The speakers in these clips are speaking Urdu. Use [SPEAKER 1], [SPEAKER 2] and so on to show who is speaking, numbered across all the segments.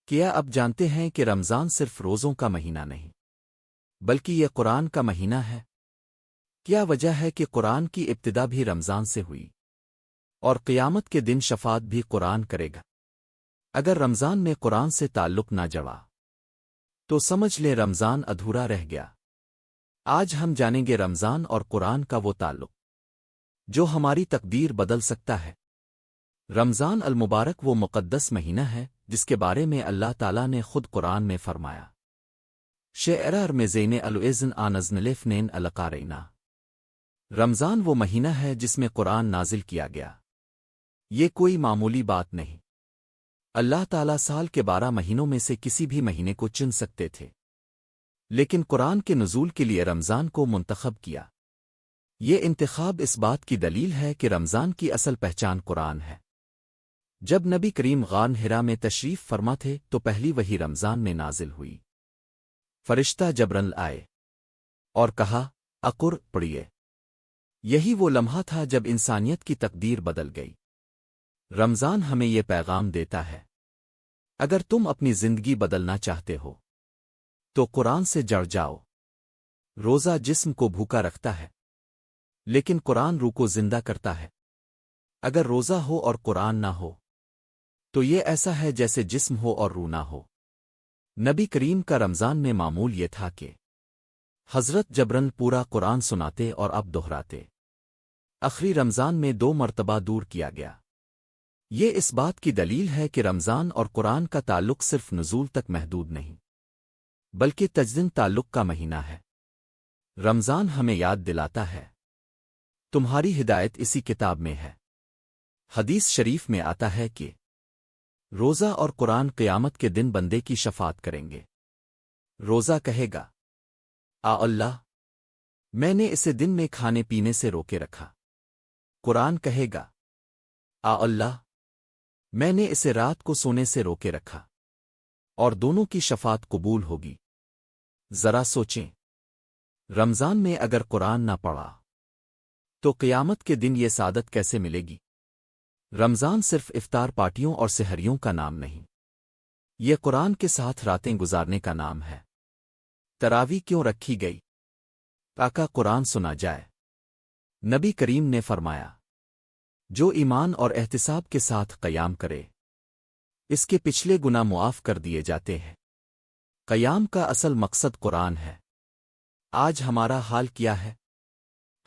[SPEAKER 1] کیا اب جانتے ہیں کہ رمضان صرف روزوں کا مہینہ نہیں بلکہ یہ قرآن کا مہینہ ہے؟ کیا وجہ ہے کہ قرآن کی ابتدا بھی رمضان سے ہوئی اور قیامت کے دن شفاعت بھی قرآن کرے گا؟ اگر رمضان میں قرآن سے تعلق نہ جڑا تو سمجھ لے رمضان ادھورا رہ گیا۔ آج ہم جانیں گے رمضان اور قرآن کا وہ تعلق جو ہماری تقدیر بدل سکتا ہے۔ رمضان المبارک وہ مقدس مہینہ ہے جس کے بارے میں اللہ تعالیٰ نے خود قرآن میں فرمایا، شعر میں زین الوزن آنزنلفنین القارینا۔ رمضان وہ مہینہ ہے جس میں قرآن نازل کیا گیا۔ یہ کوئی معمولی بات نہیں۔ اللہ تعالیٰ سال کے 12 مہینوں میں سے کسی بھی مہینے کو چن سکتے تھے، لیکن قرآن کے نزول کے لیے رمضان کو منتخب کیا۔ یہ انتخاب اس بات کی دلیل ہے کہ رمضان کی اصل پہچان قرآن ہے۔ جب نبی کریم غار حرا میں تشریف فرما تھے تو پہلی وحی رمضان میں نازل ہوئی۔ فرشتہ جبرائیل آئے اور کہا، اقر پڑھیے۔ یہی وہ لمحہ تھا جب انسانیت کی تقدیر بدل گئی۔ رمضان ہمیں یہ پیغام دیتا ہے، اگر تم اپنی زندگی بدلنا چاہتے ہو تو قرآن سے جڑ جاؤ۔ روزہ جسم کو بھوکا رکھتا ہے، لیکن قرآن روح کو زندہ کرتا ہے۔ اگر روزہ ہو اور قرآن نہ ہو تو یہ ایسا ہے جیسے جسم ہو اور روح نہ ہو۔ نبی کریم کا رمضان میں معمول یہ تھا کہ حضرت جبرائیل پورا قرآن سناتے اور اب دہراتے۔ آخری رمضان میں 2 مرتبہ دور کیا گیا۔ یہ اس بات کی دلیل ہے کہ رمضان اور قرآن کا تعلق صرف نزول تک محدود نہیں بلکہ تجدید تعلق کا مہینہ ہے۔ رمضان ہمیں یاد دلاتا ہے، تمہاری ہدایت اسی کتاب میں ہے۔ حدیث شریف میں آتا ہے کہ روزہ اور قرآن قیامت کے دن بندے کی شفاعت کریں گے۔ روزہ کہے گا، اللہ، میں نے اسے دن میں کھانے پینے سے روکے رکھا۔ قرآن کہے گا، اللہ، میں نے اسے رات کو سونے سے روکے رکھا۔ اور دونوں کی شفاعت قبول ہوگی۔ ذرا سوچیں، رمضان میں اگر قرآن نہ پڑھا تو قیامت کے دن یہ سعادت کیسے ملے گی؟ رمضان صرف افطار پارٹیوں اور سحریوں کا نام نہیں، یہ قرآن کے ساتھ راتیں گزارنے کا نام ہے۔ تراویح کیوں رکھی گئی؟ تاکہ قرآن سنا جائے۔ نبی کریم نے فرمایا، جو ایمان اور احتساب کے ساتھ قیام کرے اس کے پچھلے گناہ معاف کر دیے جاتے ہیں۔ قیام کا اصل مقصد قرآن ہے۔ آج ہمارا حال کیا ہے؟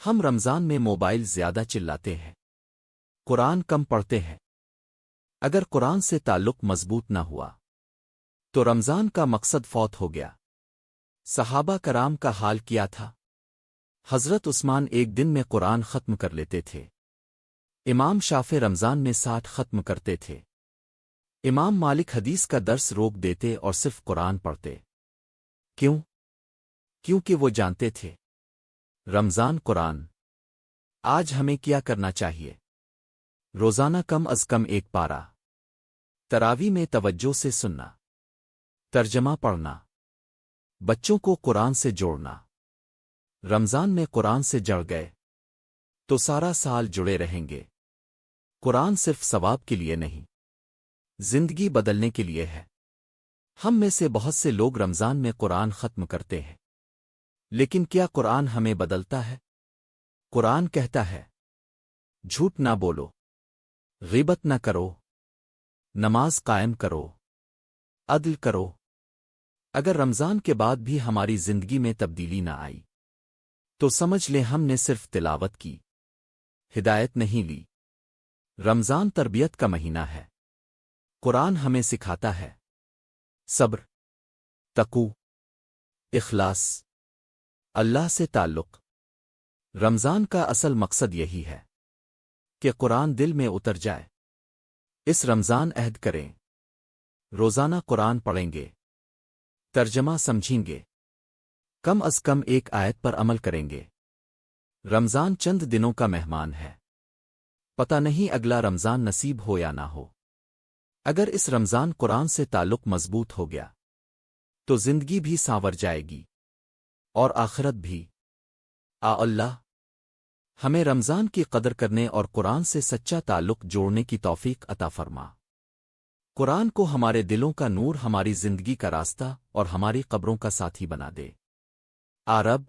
[SPEAKER 1] ہم رمضان میں موبائل زیادہ چلاتے ہیں، قرآن کم پڑھتے ہیں۔ اگر قرآن سے تعلق مضبوط نہ ہوا تو رمضان کا مقصد فوت ہو گیا۔ صحابہ کرام کا حال کیا تھا؟ حضرت عثمان ایک دن میں قرآن ختم کر لیتے تھے۔ امام شافعی رمضان میں 60 ختم کرتے تھے۔ امام مالک حدیث کا درس روک دیتے اور صرف قرآن پڑھتے۔ کیوں؟ کیونکہ وہ جانتے تھے رمضان قرآن۔ آج ہمیں کیا کرنا چاہیے؟ روزانہ کم از کم 1 پارہ، تراویح میں توجہ سے سننا، ترجمہ پڑھنا، بچوں کو قرآن سے جوڑنا۔ رمضان میں قرآن سے جڑ گئے تو سارا سال جڑے رہیں گے۔ قرآن صرف ثواب کے لیے نہیں، زندگی بدلنے کے لیے ہے۔ ہم میں سے بہت سے لوگ رمضان میں قرآن ختم کرتے ہیں، لیکن کیا قرآن ہمیں بدلتا ہے؟ قرآن کہتا ہے، جھوٹ نہ بولو، غیبت نہ کرو، نماز قائم کرو، عدل کرو۔ اگر رمضان کے بعد بھی ہماری زندگی میں تبدیلی نہ آئی تو سمجھ لیں ہم نے صرف تلاوت کی، ہدایت نہیں لی۔ رمضان تربیت کا مہینہ ہے۔ قرآن ہمیں سکھاتا ہے صبر، تقوی، اخلاص، اللہ سے تعلق۔ رمضان کا اصل مقصد یہی ہے کہ قرآن دل میں اتر جائے۔ اس رمضان عہد کریں، روزانہ قرآن پڑھیں گے، ترجمہ سمجھیں گے، کم از کم 1 آیت پر عمل کریں گے۔ رمضان چند دنوں کا مہمان ہے، پتہ نہیں اگلا رمضان نصیب ہو یا نہ ہو۔ اگر اس رمضان قرآن سے تعلق مضبوط ہو گیا تو زندگی بھی سانور جائے گی اور آخرت بھی۔ اللہ، ہمیں رمضان کی قدر کرنے اور قرآن سے سچا تعلق جوڑنے کی توفیق عطا فرما۔ قرآن کو ہمارے دلوں کا نور، ہماری زندگی کا راستہ اور ہماری قبروں کا ساتھی بنا دے۔ رب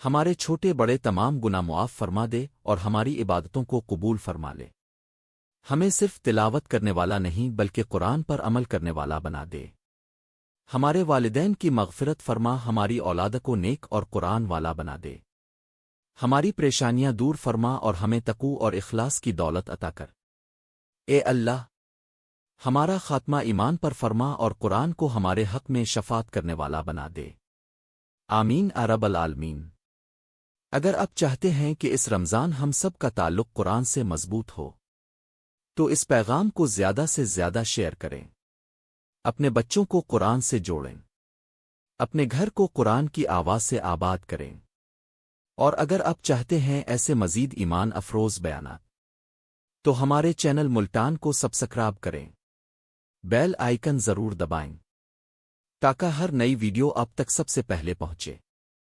[SPEAKER 1] ہمارے چھوٹے بڑے تمام گناہ معاف فرما دے اور ہماری عبادتوں کو قبول فرما لے۔ ہمیں صرف تلاوت کرنے والا نہیں بلکہ قرآن پر عمل کرنے والا بنا دے۔ ہمارے والدین کی مغفرت فرما، ہماری اولاد کو نیک اور قرآن والا بنا دے۔ ہماری پریشانیاں دور فرما اور ہمیں تقوی اور اخلاص کی دولت عطا کر۔ اے اللہ، ہمارا خاتمہ ایمان پر فرما اور قرآن کو ہمارے حق میں شفاعت کرنے والا بنا دے۔ آمین رب العالمین۔ اگر آپ چاہتے ہیں کہ اس رمضان ہم سب کا تعلق قرآن سے مضبوط ہو تو اس پیغام کو زیادہ سے زیادہ شیئر کریں، اپنے بچوں کو قرآن سے جوڑیں، اپنے گھر کو قرآن کی آواز سے آباد کریں، اور اگر آپ چاہتے ہیں ایسے مزید ایمان افروز بیانات تو ہمارے چینل ملتان کو سبسکرائب کریں، بیل آئیکن ضرور دبائیں تاکہ ہر نئی ویڈیو آپ تک سب سے پہلے پہنچے۔